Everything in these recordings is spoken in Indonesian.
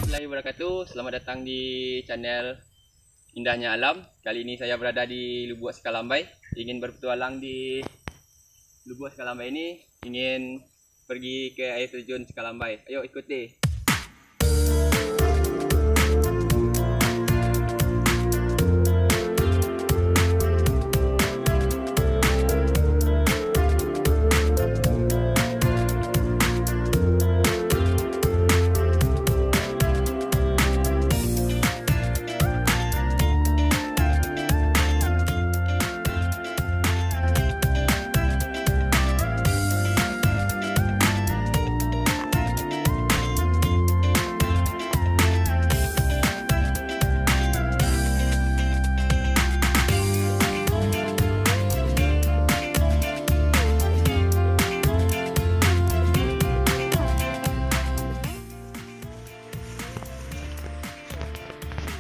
warahmatullahi wabarakatuh. Selamat datang di channel Indahnya Alam. Kali ini saya berada di Lubuk Sekalambai. Ingin berpetualang di Lubuk Sekalambai ini. Ingin pergi ke air terjun Sekalambai. Ayo ikuti.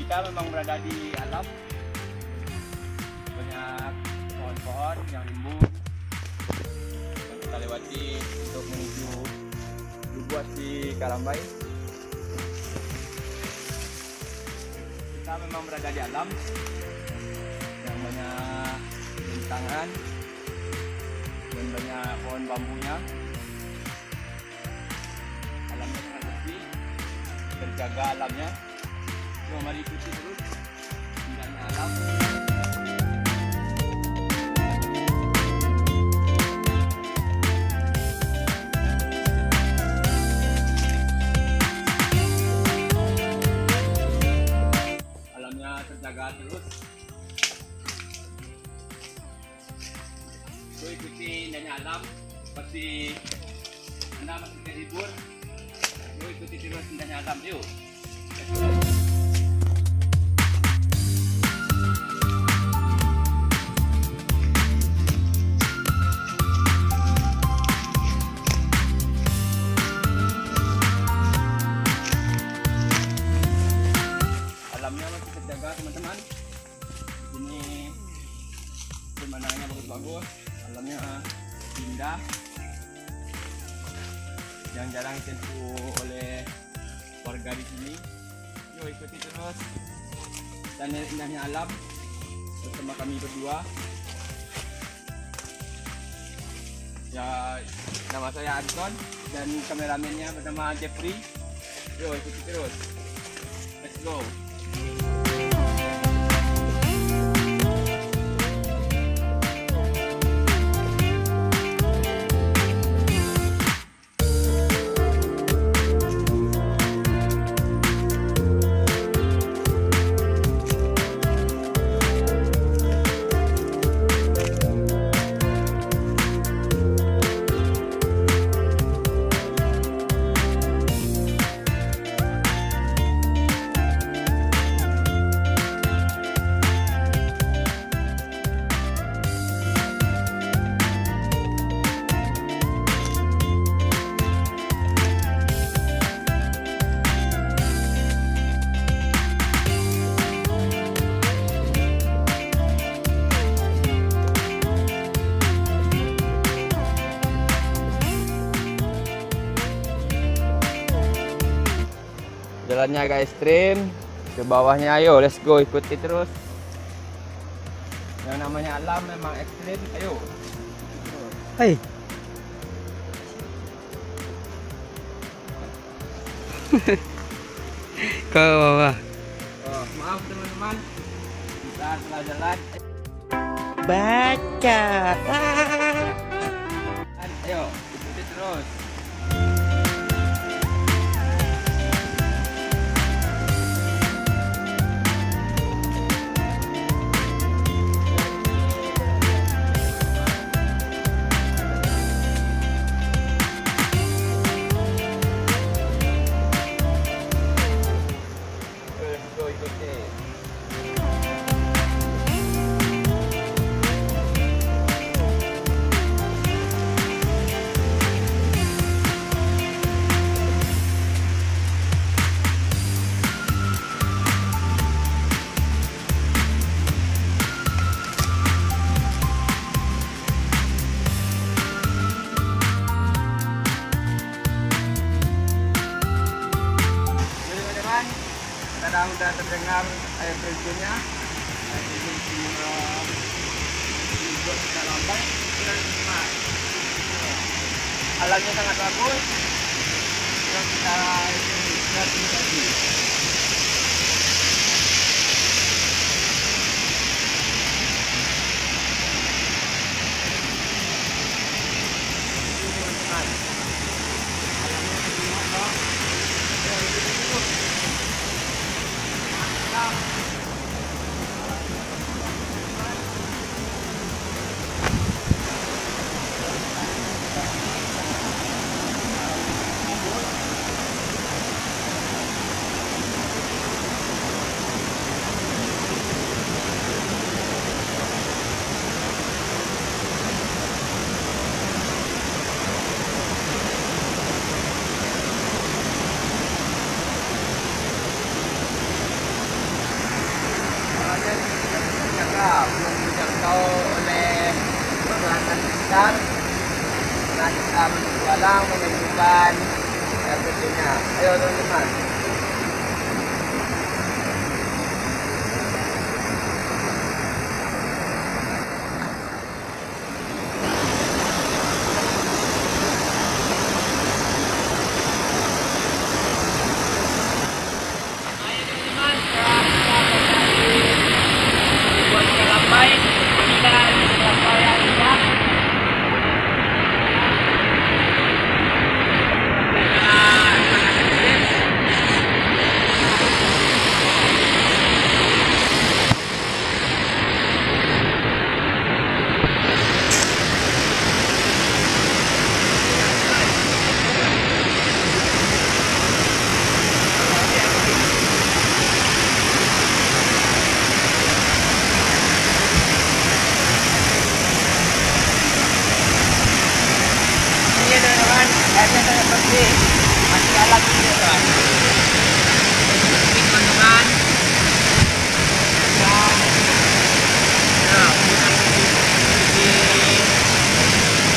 Kita memang berada di alam, banyak pohon-pohon yang rimbun yang kita lewati untuk menuju Lubuk Sekalambai. Kita memang berada di alam yang banyak rintangan dan banyak pohon bambunya. Alamnya sangat bersih, terjaga alamnya. Mari ikuti terus indahnya alam. Alamnya terjaga terus. Ikuti indahnya alam seperti Anda masih terhibur. Ikuti terus indahnya alam. Yuk. Alamnya masih terjaga teman-teman. Ini pemandangannya bagus-bagus, alamnya indah, yang jarang disentuh oleh warga di sini. Yuk ikuti terus dan indahnya alam bersama kami berdua. Ya, nama saya Anton dan kameramennya bernama Jeffrey. Yuk ikuti terus. Let's go. Jalannya agak ekstrim, ke bawahnya. Ayo let's go, ikuti terus. Yang namanya alam memang ekstrim. Ayo. Hai. Ke bawah. Oh, maaf teman-teman, kita salah jalan. Baca. Ayo ikuti terus. sekarang udah terdengar air terjunnya. Air terjun Lubuk Sekalambai. Alamnya sangat bagus. Yang kita lihat ini tadi. Belum dijangkau oleh peralatan sekitar. Nah, kita berpetualang menunjukkan air terjunnya. Ayo teman-teman. Airnya sangat bersih, masih alam ini kan. Teman-teman, di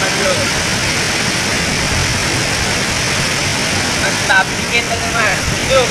Bandung. Mantap, bikin teman-teman. Yuk.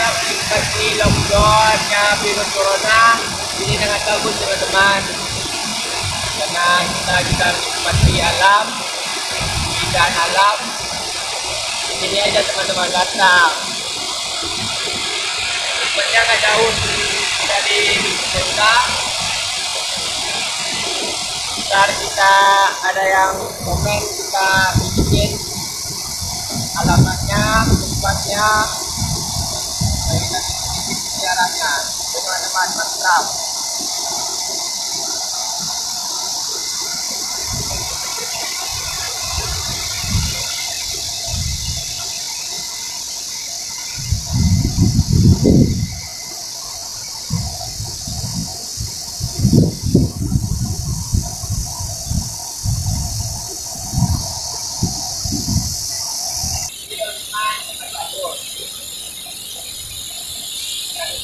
Menikmati lockdownnya virus corona ini sangat bagus teman-teman, karena kita bisa menikmati alam, keindahan alam. Di sini aja teman-teman datang. Sebenarnya nggak jauh dari desa. Ntar kita ada yang komen, kita bikin alamatnya, tempatnya. Siarannya teman-teman, mantap.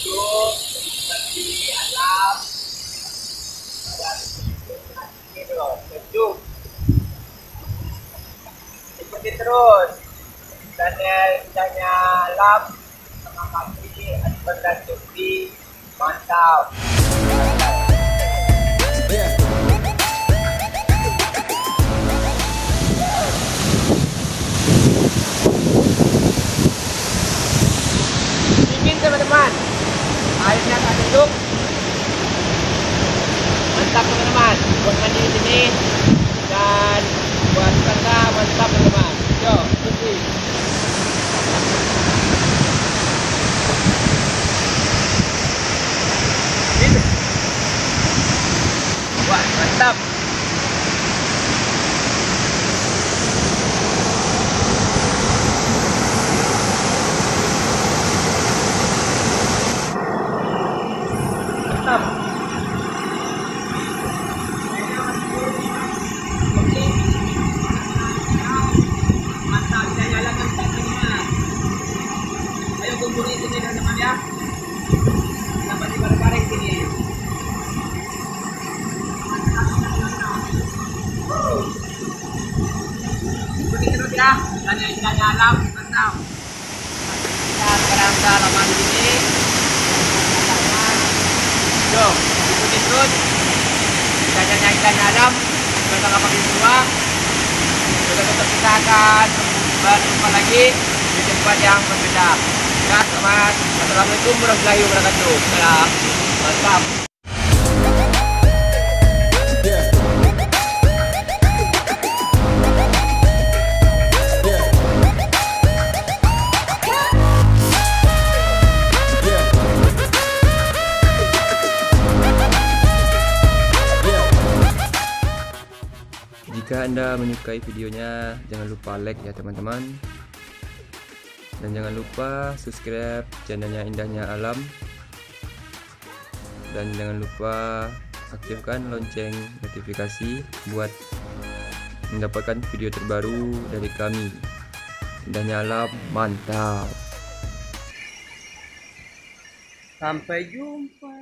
Menikmati alam dan ini loh, sejuk. Ikuti terus channel alam sama kami Advan dan Jupri. Mantap. Dingin teman-teman. Airnya tak duduk. Mantap teman-teman. Buat mandi di sini dan buat wisata mantap teman-teman. Yo, ikuti. Wah, mantap. Mantap. Indahnya alam, mantap. Kita sekarang ke halaman sini. Yo, ikuti terus. Indahnya alam. Kita akan pakai dua. Kita tetap kita akan berjumpa lagi di tempat yang berbeda. Ya, selamat. Assalamualaikum warahmatullahi wabarakatuh. Salam. Mantap. Jika Anda menyukai videonya, jangan lupa like ya teman-teman. Dan jangan lupa subscribe channelnya Indahnya Alam. Dan jangan lupa aktifkan lonceng notifikasi buat mendapatkan video terbaru dari kami. Indahnya Alam, mantap. Sampai jumpa.